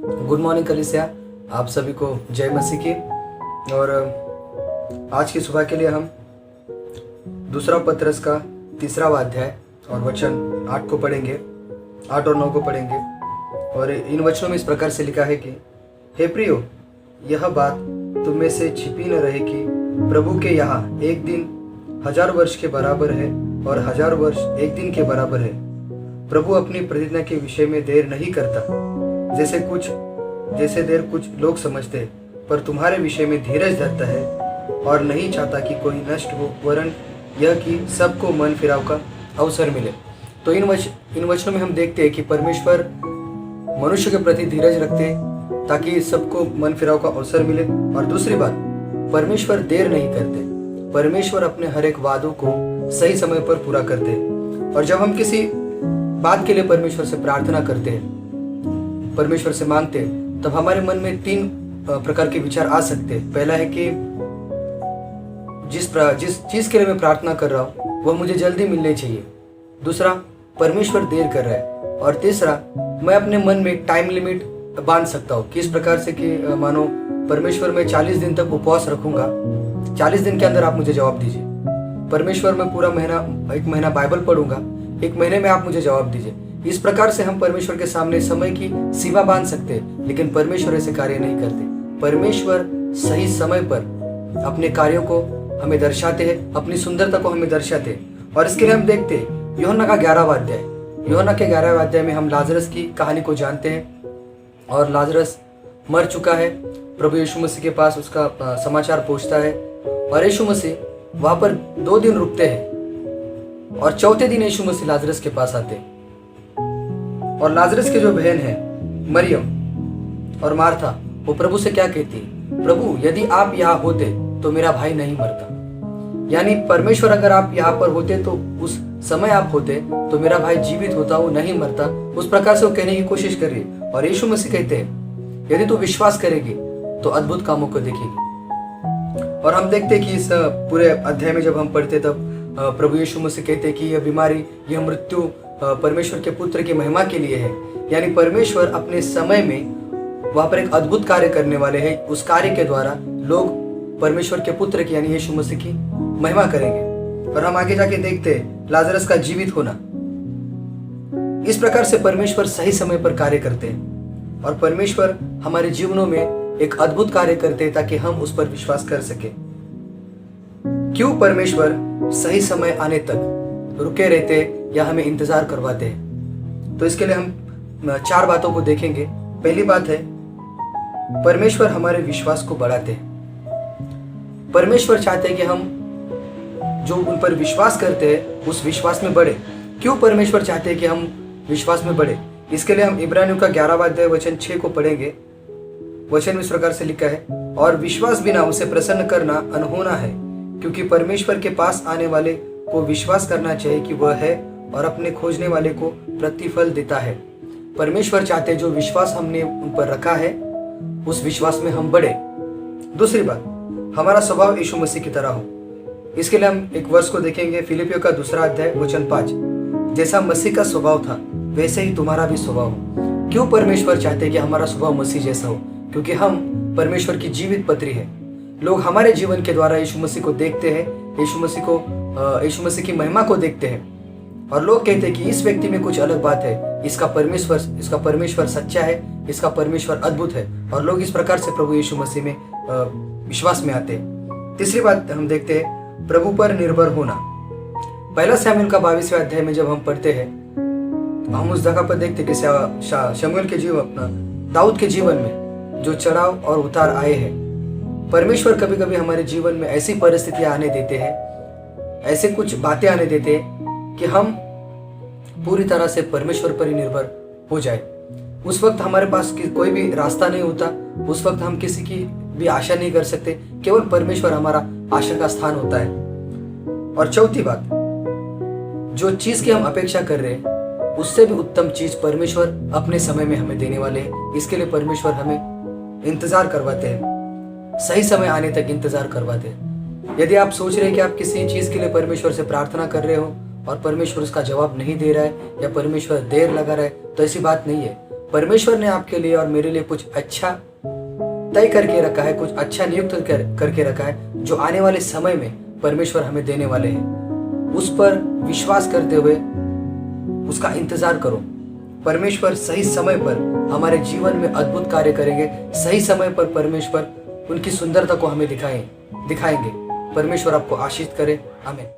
Good morning कलीसिया, आप सभी को जय मसीह की। और आज की सुबह के लिए हम दूसरा पत्रस का 3वां अध्याय और वचन 8 को पढ़ेंगे, 8 और 9 को पढ़ेंगे। और इन वचनों में इस प्रकार से लिखा है कि हे प्रियो, यह बात तुम में से छिपी न रहे कि प्रभु के यहाँ एक दिन 1000 वर्ष के बराबर है और 1000 वर्ष एक दिन के बराबर है। प्रभु अपनी प्रतिज्ञा के विषय में देर नहीं करता, जैसे देर कुछ लोग समझते हैं, पर तुम्हारे विषय में धीरज धरता है और नहीं चाहता कि कोई नष्ट हो, वरन यह कि सबको मन फिराव का अवसर मिले। तो इन वचनों में हम देखते हैं कि परमेश्वर मनुष्य के प्रति धीरज रखते हैं ताकि सबको मन फिराव का अवसर मिले। और दूसरी बात, परमेश्वर देर नहीं करते, परमेश्वर अपने हर एक वादों को सही समय पर पूरा करते हैं। और जब हम किसी बात के लिए परमेश्वर से प्रार्थना करते हैं, परमेश्वर से मांगते हैं, तब हमारे मन में 3 प्रकार के विचार आ सकते हैं। पहला है कि जिस चीज के लिए मैं प्रार्थना कर रहा हूँ वह मुझे जल्दी मिलनी चाहिए। दूसरा, परमेश्वर देर कर रहा है। और तीसरा, मैं अपने मन में टाइम लिमिट बांध सकता हूँ। किस प्रकार से कि मानो परमेश्वर मैं 40 दिन तक उपवास रखूंगा, 40 दिन के अंदर आप मुझे जवाब दीजिए। परमेश्वर मैं पूरा एक महीना बाइबल पढ़ूंगा, 1 महीने में आप मुझे जवाब दीजिए। इस प्रकार से हम परमेश्वर के सामने समय की सीमा बांध सकते हैं, लेकिन परमेश्वर ऐसे कार्य नहीं करते। परमेश्वर सही समय पर अपने कार्यों को हमें दर्शाते हैं, अपनी सुंदरता को हमें दर्शाते हैं। और इसके लिए हम देखते हैं यूहन्ना का 11वां अध्याय। यूहन्ना के 11वें अध्याय में हम लाजरस की कहानी को जानते हैं। और लाजरस मर चुका है, प्रभु यीशु मसीह के पास उसका समाचार पहुंचता है और यीशु मसीह वहां पर 2 दिन रुकते हैं और चौथे दिन यीशु मसीह लाजरस के पास आते हैं। और लाजरस की जो बहन है मरियम और मार्था, वो प्रभु से क्या कहती है, प्रभु यदि आप यहाँ होते तो मेरा भाई नहीं मरता। यानी परमेश्वर अगर आप यहाँ पर होते तो उस समय आप होते तो मेरा भाई जीवित होता, वो नहीं मरता। उस प्रकार से वो कहने की कोशिश कर रही है। और यीशु मसीह कहते हैं यदि तू विश्वास करेगी तो अद्भुत कामों को देखेगी। और हम देखते हैं कि इस पूरे अध्याय में जब हम पढ़ते तब प्रभु यीशु मसीह कहते हैं कि यह बीमारी, यह मृत्यु परमेश्वर के पुत्र की महिमा के लिए है। यानी परमेश्वर अपने समय में वहां पर एक अद्भुत कार्य करने वाले हैं। उस कार्य के द्वारा लोग परमेश्वर के पुत्र की यानी यीशु मसीह की महिमा करेंगे। और हम आगे जाके देखते हैं लाजरस का जीवित होना। इस प्रकार से परमेश्वर सही समय पर कार्य करते हैं और परमेश्वर हमारे जीवनों में एक अद्भुत कार्य करते हैं ताकि हम उस पर विश्वास कर सके। क्यों परमेश्वर सही समय आने तक रुके रहते या हमें इंतजार करवाते हैं? तो इसके लिए हम 4 बातों को देखेंगे। पहली बात है, परमेश्वर हमारे विश्वास को बढ़ाते हैं। परमेश्वर चाहते हैं कि हम जो उन पर विश्वास करते हैं उस विश्वास में बढ़े। क्यों परमेश्वर चाहते हैं कि हम विश्वास में बढ़े? इसके लिए हम इब्रानियों का 11वां अध्याय वचन 6 को पढ़ेंगे। वचन में इस प्रकार से लिखा है, और विश्वास बिना उसे प्रसन्न करना अनहोना है, क्योंकि परमेश्वर के पास आने वाले को विश्वास करना चाहिए कि वह है और अपने खोजने वाले को प्रतिफल देता है। परमेश्वर चाहते हैं जो विश्वास हमने उन पर रखा है उस विश्वास में हम बढ़े। दूसरी बात, हमारा स्वभाव यीशु मसीह की तरह हो। इसके लिए हम एक वर्ष को देखेंगे, फिलिपियों का 2 अध्याय वचन 5। जैसा मसीह का स्वभाव था वैसे ही तुम्हारा भी स्वभाव हो। क्यों परमेश्वर चाहते हैं कि हमारा स्वभाव मसीह जैसा हो? क्योंकि हम परमेश्वर की जीवित पत्री है। लोग हमारे जीवन के द्वारा यीशु मसीह को देखते हैं, यीशु मसीह की महिमा को देखते हैं और लोग कहते हैं कि इस व्यक्ति में कुछ अलग बात है, इसका परमेश्वर सच्चा है, इसका परमेश्वर अद्भुत है। और लोग इस प्रकार से प्रभु यीशु मसीह में विश्वास में आते हैं। तीसरी बात हम देखते हैं, प्रभु पर निर्भर होना। 1 शमूएल का 22वें अध्याय में जब हम पढ़ते हैं तो हम उस जगह पर देखते हैं कि शमूएल के दाऊद के जीवन में जो चढ़ाव और उतार आए हैं। परमेश्वर कभी कभी हमारे जीवन में ऐसी परिस्थितियां आने देते हैं, ऐसे कुछ बातें आने देते हैं कि हम पूरी तरह से परमेश्वर पर ही निर्भर हो जाए। उस वक्त हमारे पास कोई भी रास्ता नहीं होता, उस वक्त हम किसी की भी आशा नहीं कर सकते, केवल परमेश्वर हमारा आशा का स्थान होता है। और चौथी बात, जो चीज की हम अपेक्षा कर रहे हैं उससे भी उत्तम चीज परमेश्वर अपने समय में हमें देने वाले हैं। इसके लिए परमेश्वर हमें इंतजार करवाते हैं, सही समय आने तक इंतजार करवाते हैं। यदि आप सोच रहे हैं कि आप किसी चीज के लिए परमेश्वर से प्रार्थना कर रहे हो और परमेश्वर उसका जवाब नहीं दे रहा है या परमेश्वर देर लगा रहा है, तो ऐसी बात नहीं है। परमेश्वर ने आपके लिए और मेरे लिए कुछ अच्छा तय करके रखा है, कुछ अच्छा नियुक्त करके रखा है, जो आने वाले समय में परमेश्वर हमें देने वाले हैं। उस पर विश्वास करते हुए उसका इंतजार करो। परमेश्वर सही समय पर हमारे जीवन में अद्भुत कार्य करेंगे। सही समय पर परमेश्वर उनकी सुंदरता को हमें दिखाएंगे। परमेश्वर आपको आशीष करे। आमीन।